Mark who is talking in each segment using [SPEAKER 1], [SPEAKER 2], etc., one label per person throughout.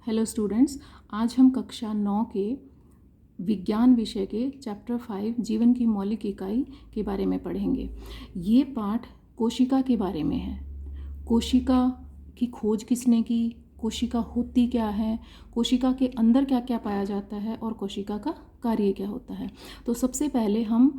[SPEAKER 1] Hello students, आज हम कक्षा 9 के विज्ञान विषय के चैप्टर 5 जीवन की मौलिक इकाई के बारे में पढ़ेंगे। ये पाठ कोशिका के बारे में है। कोशिका की खोज किसने की, कोशिका होती क्या है, कोशिका के अंदर क्या क्या पाया जाता है और कोशिका का कार्य क्या होता है। तो सबसे पहले हम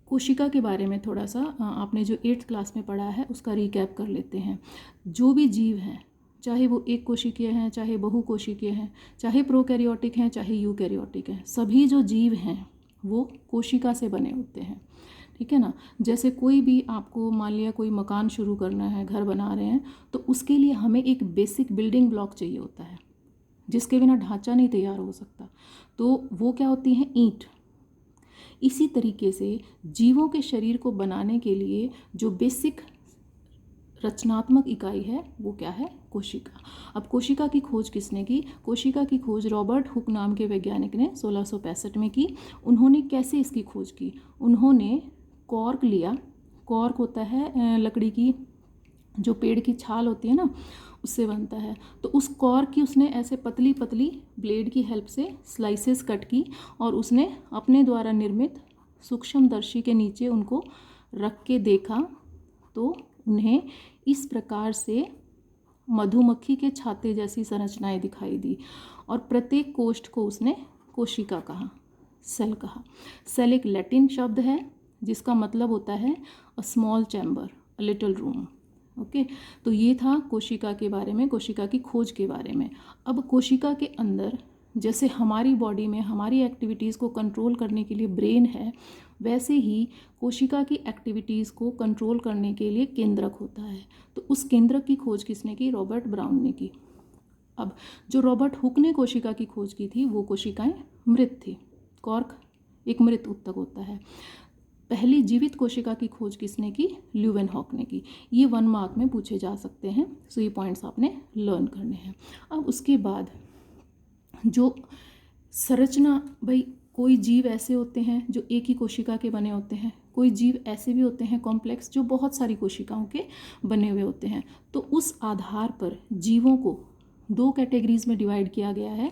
[SPEAKER 1] कोशिका के बारे में थोड़ा सा आपने जो 8th क्लास में पढ़ा है उसका रिकैप कर लेते हैं। जो भी जीव हैं, चाहे वो एक कोशिकीय हैं, चाहे बहुकोशिकीय हैं, चाहे प्रोकैरियोटिक हैं, चाहे यूकैरियोटिक हैं, सभी जो जीव हैं वो कोशिका से बने होते हैं। ठीक है ना। जैसे कोई भी आपको मान लिया कोई मकान शुरू करना है, घर बना रहे हैं, तो उसके लिए हमें एक बेसिक बिल्डिंग ब्लॉक चाहिए होता है जिसके बिना ढांचा नहीं तैयार हो सकता। तो वो क्या होती है? ईंट। इसी तरीके से जीवों के शरीर को बनाने के लिए जो बेसिक रचनात्मक इकाई है वो क्या है? कोशिका। अब कोशिका की खोज किसने की? कोशिका की खोज रॉबर्ट हुक नाम के वैज्ञानिक ने 1665 में की। उन्होंने कैसे इसकी खोज की? उन्होंने कॉर्क लिया। कॉर्क होता है लकड़ी की, जो पेड़ की छाल होती है ना, उससे बनता है। तो उस कॉर्क की उसने ऐसे पतली पतली ब्लेड की हेल्प से स्लाइसेस कट की और उसने अपने द्वारा निर्मित सूक्ष्मदर्शी के नीचे उनको रख के देखा तो उन्हें इस प्रकार से मधुमक्खी के छाते जैसी संरचनाएं दिखाई दी और प्रत्येक कोष्ठ को उसने कोशिका कहा, सेल कहा। सेल एक लैटिन शब्द है जिसका मतलब होता है a small chamber, a little room. Okay, तो ये था कोशिका के बारे में, कोशिका की खोज के बारे में। अब कोशिका के अंदर जैसे हमारी बॉडी में हमारी एक्टिविटीज़ को कंट्रोल करने के लिए ब्रेन है, वैसे ही कोशिका की एक्टिविटीज़ को कंट्रोल करने के लिए केंद्रक होता है। तो उस केंद्रक की खोज किसने की? रॉबर्ट ब्राउन ने की। अब जो रॉबर्ट हुक ने कोशिका की खोज की थी वो कोशिकाएं मृत थी। कॉर्क एक मृत ऊतक होता है। पहली जीवित कोशिका की खोज किसने की? ल्यूवेनहॉक ने की। ये 1 मार्क में पूछे जा सकते हैं, सो ये पॉइंट्स आपने लर्न करने हैं। अब उसके बाद जो संरचना, भाई कोई जीव ऐसे होते हैं जो एक ही कोशिका के बने होते हैं, कोई जीव ऐसे भी होते हैं कॉम्प्लेक्स जो बहुत सारी कोशिकाओं के बने हुए होते हैं। तो उस आधार पर जीवों को 2 कैटेगरीज में डिवाइड किया गया है,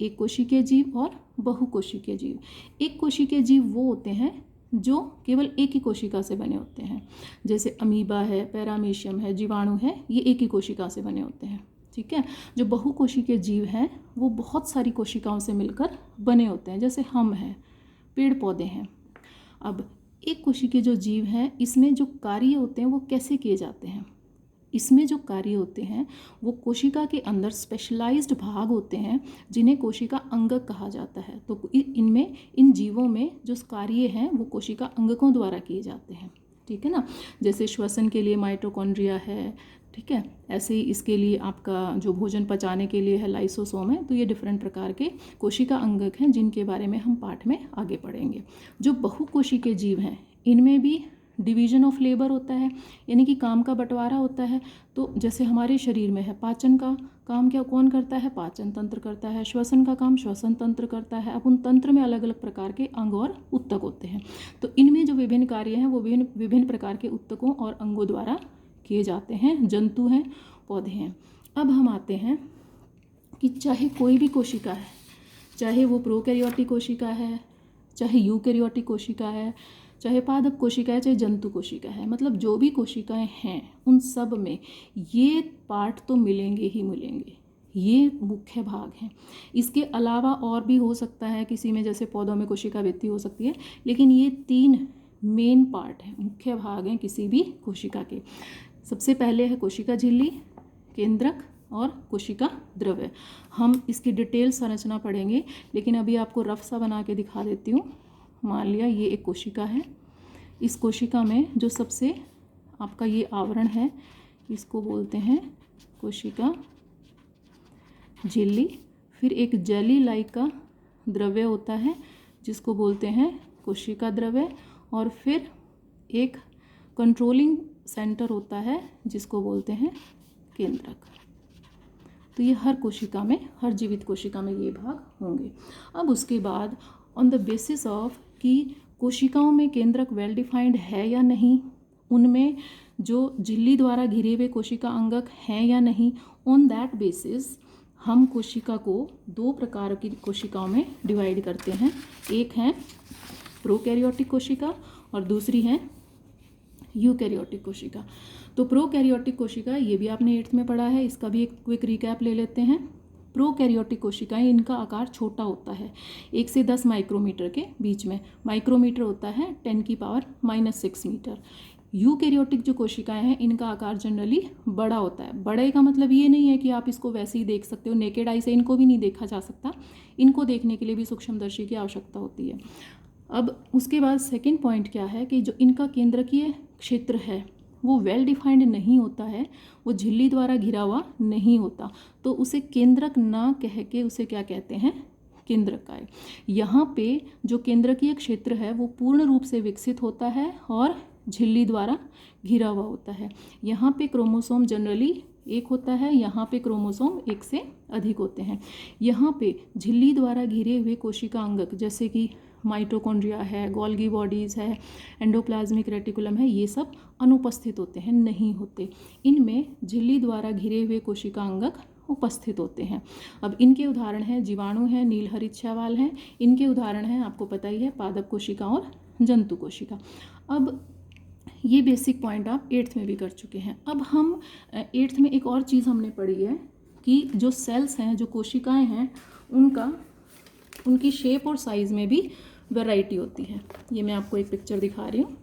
[SPEAKER 1] एक कोशिकीय जीव और बहुकोशिकीय जीव। एक कोशिकीय जीव वो होते हैं जो केवल एक ही कोशिका से बने होते हैं, जैसे अमीबा है, पैरामीशियम है, जीवाणु है, ये एक ही कोशिका से बने होते हैं। ठीक है। जो बहुकोशिकीय जीव हैं वो बहुत सारी कोशिकाओं से मिलकर बने होते हैं, जैसे हम हैं, पेड़ पौधे हैं। अब एक कोशिकीय जो जीव हैं, इसमें जो कार्य होते हैं वो कैसे किए जाते हैं? इसमें जो कार्य होते हैं वो कोशिका के अंदर स्पेशलाइज्ड भाग होते हैं जिन्हें कोशिका अंगक कहा जाता है। तो इनमें, इन जीवों में जो कार्य हैं वो कोशिका अंगकों द्वारा किए जाते हैं। ठीक है ना। जैसे श्वसन के लिए माइटोकॉन्ड्रिया है, ठीक है, ऐसे ही इसके लिए आपका जो भोजन पचाने के लिए है लाइसोसोम है। तो ये डिफरेंट प्रकार के कोशिका अंगक हैं जिनके बारे में हम पाठ में आगे पढ़ेंगे। जो बहुकोशिकीय जीव हैं इनमें भी डिवीजन ऑफ लेबर होता है, यानी कि काम का बंटवारा होता है। तो जैसे हमारे शरीर में है, पाचन का काम क्या कौन करता है? पाचन तंत्र करता है। श्वसन का काम श्वसन तंत्र करता है। अब उन तंत्र में अलग अलग प्रकार के अंग और ऊतक होते हैं। तो इनमें जो विभिन्न कार्य हैं वो विभिन्न प्रकार के ऊतकों और अंगों द्वारा किए जाते हैं। जंतु हैं, पौधे हैं। अब हम आते हैं कि चाहे कोई भी कोशिका है, चाहे वो प्रोकैरियोटिक कोशिका है, चाहे यूकैरियोटिक कोशिका है, चाहे पादप कोशिका है, चाहे जंतु कोशिका है, मतलब जो भी कोशिकाएं हैं उन सब में ये पार्ट तो मिलेंगे ही मिलेंगे। ये मुख्य भाग हैं। इसके अलावा और भी हो सकता है किसी में, जैसे पौधों में कोशिका भित्ति हो सकती है, लेकिन ये 3 मेन पार्ट हैं, मुख्य भाग हैं किसी भी कोशिका के। सबसे पहले है कोशिका झिल्ली, केंद्रक और कोशिका द्रव्य। हम इसकी डिटेल संरचना पढ़ेंगे, लेकिन अभी आपको रफ सा बना के दिखा देती हूँ। मान लिया ये एक कोशिका है। इस कोशिका में जो सबसे आपका ये आवरण है इसको बोलते हैं कोशिका झिल्ली। फिर एक जेली लाइक का द्रव्य होता है जिसको बोलते हैं कोशिका द्रव्य। और फिर एक कंट्रोलिंग सेंटर होता है जिसको बोलते हैं केंद्रक। तो ये हर कोशिका में, हर जीवित कोशिका में ये भाग होंगे। अब उसके बाद ऑन द बेसिस ऑफ कि कोशिकाओं में केंद्रक वेल डिफाइंड है या नहीं, उनमें जो झिल्ली द्वारा घिरे हुए कोशिका अंगक हैं या नहीं, ऑन दैट बेसिस हम कोशिका को दो प्रकार की कोशिकाओं में डिवाइड करते हैं। एक है प्रोकैरियोटिक कोशिका और दूसरी है यूकैरियोटिक कोशिका। तो प्रोकैरियोटिक कोशिका ये भी आपने 8th में पढ़ा है, इसका भी एक क्विक रिकैप ले लेते हैं। प्रोकैरियोटिक कोशिकाएं, इनका आकार छोटा होता है, 1 से 10 माइक्रोमीटर के बीच में। माइक्रोमीटर होता है 10⁻⁻6 मीटर। यूकैरियोटिक जो कोशिकाएं हैं इनका आकार जनरली बड़ा होता है। बड़े का मतलब ये नहीं है कि आप इसको वैसे ही देख सकते हो, नेकेड आई से इनको भी नहीं देखा जा सकता, इनको देखने के लिए भी सूक्ष्मदर्शी की आवश्यकता होती है। अब उसके बाद सेकंड पॉइंट क्या है कि जो इनका केंद्रकीय क्षेत्र है वो वेल डिफाइंड नहीं होता है, वो झिल्ली द्वारा घिरा हुआ नहीं होता, तो उसे केंद्रक ना कह के उसे क्या कहते हैं, केंद्रकाय। यहाँ पे जो केंद्रकीय क्षेत्र है वो पूर्ण रूप से विकसित होता है और झिल्ली द्वारा घिरा हुआ होता है। यहाँ पे क्रोमोसोम जनरली एक होता है, यहाँ पे क्रोमोसोम एक से अधिक होते हैं। यहाँ पे झिल्ली द्वारा घिरे हुए कोशिका अंगक जैसे कि माइटोकॉन्ड्रिया है, गोल्गी बॉडीज़ है, एंडोप्लाज्मिक रेटिकुलम है, ये सब अनुपस्थित होते हैं, नहीं होते। इनमें झिल्ली द्वारा घिरे हुए कोशिका अंगक उपस्थित होते हैं। अब इनके उदाहरण हैं जीवाणु हैं, नीलहरित शैवाल हैं, इनके उदाहरण हैं आपको पता ही है पादप कोशिका और जंतु कोशिका। अब ये बेसिक पॉइंट आप 8th में भी कर चुके हैं। अब हम 8th में एक और चीज़ हमने पढ़ी है कि जो सेल्स हैं, जो कोशिकाएं हैं, उनकी शेप और साइज़ में भी वैरायटी होती है। ये मैं आपको एक पिक्चर दिखा रही हूँ,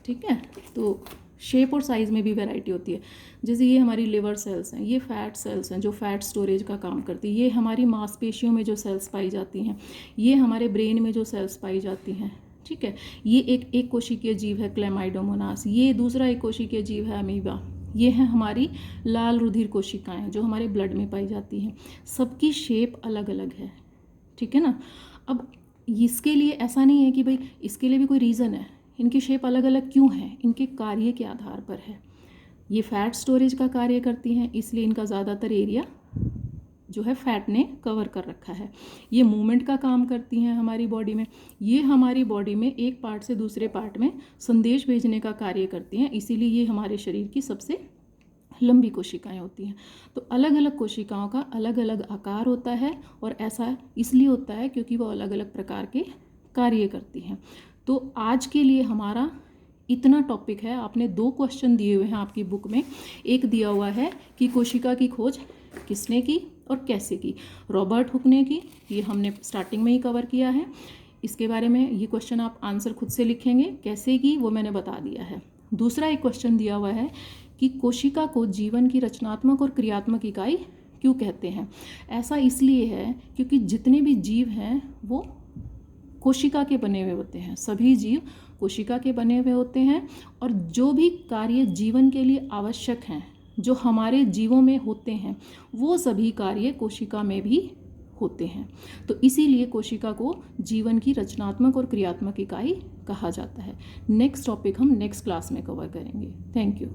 [SPEAKER 1] ठीक है। तो शेप और साइज़ में भी वैरायटी होती है। जैसे ये हमारी लिवर सेल्स हैं, ये फैट सेल्स हैं जो फैट स्टोरेज का काम करती है। ये हमारी मांसपेशियों में जो सेल्स पाई जाती हैं, ये हमारे ब्रेन में जो सेल्स पाई जाती हैं, ठीक है। ये एक कोशिकीय जीव है क्लेमाइडोमोनास, ये दूसरा एक कोशिकीय जीव है अमीबा। ये है हमारी लाल रुधिर कोशिकाएं जो हमारे ब्लड में पाई जाती हैं। सबकी शेप अलग अलग है, ठीक है ना। अब इसके लिए ऐसा नहीं है कि भाई इसके लिए भी कोई रीज़न है, इनकी शेप अलग अलग क्यों है, इनके कार्य के आधार पर है। ये फैट स्टोरेज का कार्य करती हैं, इसलिए इनका ज़्यादातर एरिया जो है फैट ने कवर कर रखा है। ये मूवमेंट का काम करती हैं हमारी बॉडी में, ये हमारी बॉडी में एक पार्ट से दूसरे पार्ट में संदेश भेजने का कार्य करती हैं, इसीलिए ये हमारे शरीर की सबसे लंबी कोशिकाएं होती हैं। तो अलग अलग कोशिकाओं का अलग अलग आकार होता है और ऐसा इसलिए होता है क्योंकि वो अलग अलग प्रकार के कार्य करती हैं। तो आज के लिए हमारा इतना टॉपिक है। आपने 2 क्वेश्चन दिए हुए हैं आपकी बुक में। एक दिया हुआ है कि कोशिका की खोज किसने की और कैसे की, रॉबर्ट हुक ने की, ये हमने स्टार्टिंग में ही कवर किया है। इसके बारे में ये क्वेश्चन आप आंसर खुद से लिखेंगे, कैसे की वो मैंने बता दिया है। दूसरा एक क्वेश्चन दिया हुआ है कि कोशिका को जीवन की रचनात्मक और क्रियात्मक इकाई क्यों कहते हैं। ऐसा इसलिए है क्योंकि जितने भी जीव हैं वो कोशिका के बने हुए होते हैं, सभी जीव कोशिका के बने हुए होते हैं, और जो भी कार्य जीवन के लिए आवश्यक हैं, जो हमारे जीवों में होते हैं, वो सभी कार्य कोशिका में भी होते हैं। तो इसीलिए कोशिका को जीवन की रचनात्मक और क्रियात्मक इकाई कहा जाता है। नेक्स्ट टॉपिक हम नेक्स्ट क्लास में कवर करेंगे। Thank you.